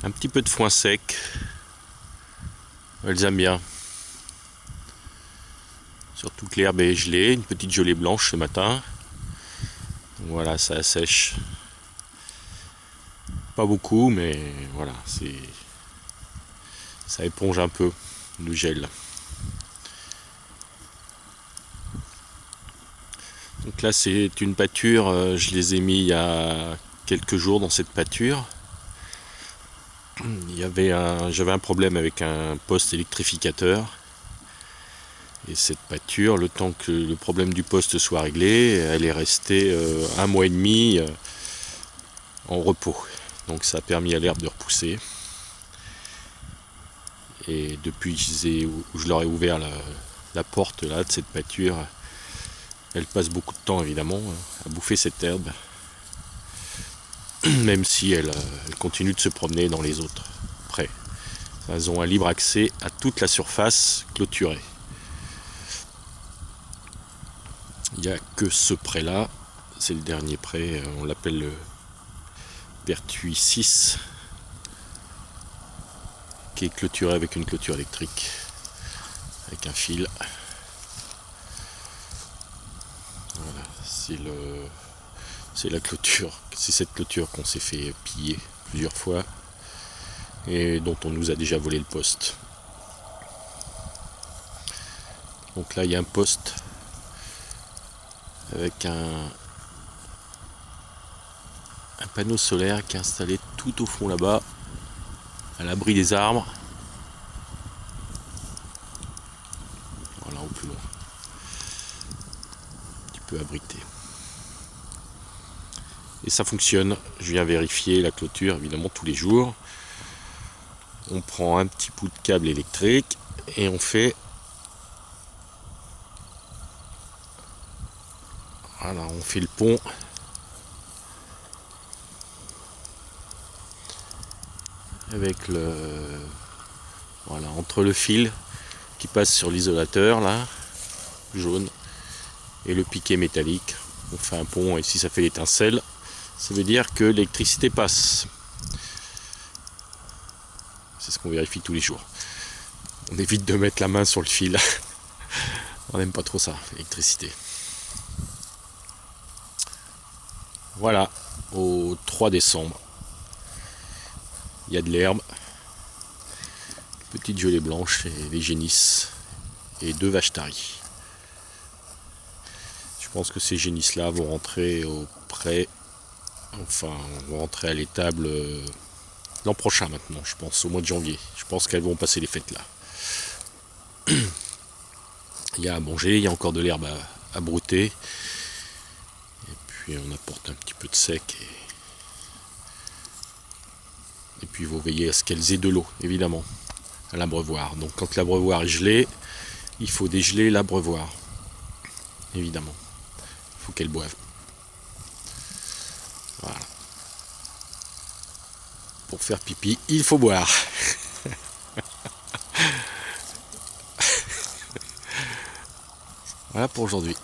Un petit peu de foin sec. Elles aiment bien. Surtout que l'herbe est gelée, une petite gelée blanche ce matin. Donc voilà, ça assèche. Pas beaucoup, mais voilà, ça éponge un peu le gel. Donc là, c'est une pâture. Je les ai mis il y a quelques jours dans cette pâture. J'avais un problème avec un poste électrificateur. Et cette pâture, le temps que le problème du poste soit réglé, elle est restée 1 mois et demi en repos. Donc ça a permis à l'herbe de repousser. Et depuis que je leur ai ouvert la porte là, de cette pâture, elle passe beaucoup de temps évidemment à bouffer cette herbe. Même si elle continue de se promener dans les autres prés. Elles ont un libre accès à toute la surface clôturée. Il n'y a que ce pré là, c'est le dernier pré, on l'appelle le Vertuis 6, qui est clôturé avec une clôture électrique, avec un fil. Voilà, c'est la clôture, c'est cette clôture qu'on s'est fait piller plusieurs fois et dont on nous a déjà volé le poste. Donc là il y a un poste avec un panneau solaire qui est installé tout au fond là-bas, à l'abri des arbres. Voilà, au plus loin. Un petit peu abrité. Et ça fonctionne. Je viens vérifier la clôture évidemment tous les jours. On prend un petit bout de câble électrique et on fait le pont avec entre le fil qui passe sur l'isolateur là, jaune, et le piquet métallique. On fait un pont et si ça fait l'étincelle, ça veut dire que l'électricité passe. C'est ce qu'on vérifie tous les jours. On évite de mettre la main sur le fil. On n'aime pas trop ça, l'électricité. Voilà, au 3 décembre. Il y a de l'herbe, petite gelée blanche et des génisses et 2 vaches taries. Je pense que ces génisses-là vont rentrer au pré, vont rentrer à l'étable l'an prochain maintenant, je pense, au mois de janvier. Je pense qu'elles vont passer les fêtes là. Il y a à manger, il y a encore de l'herbe à brouter. Et puis on apporte un petit peu de sec. Et puis vous veillez à ce qu'elles aient de l'eau, évidemment, à l'abreuvoir. Donc quand l'abreuvoir est gelé, il faut dégeler l'abreuvoir. Évidemment. Il faut qu'elles boivent. Voilà. Pour faire pipi, il faut boire. Voilà pour aujourd'hui.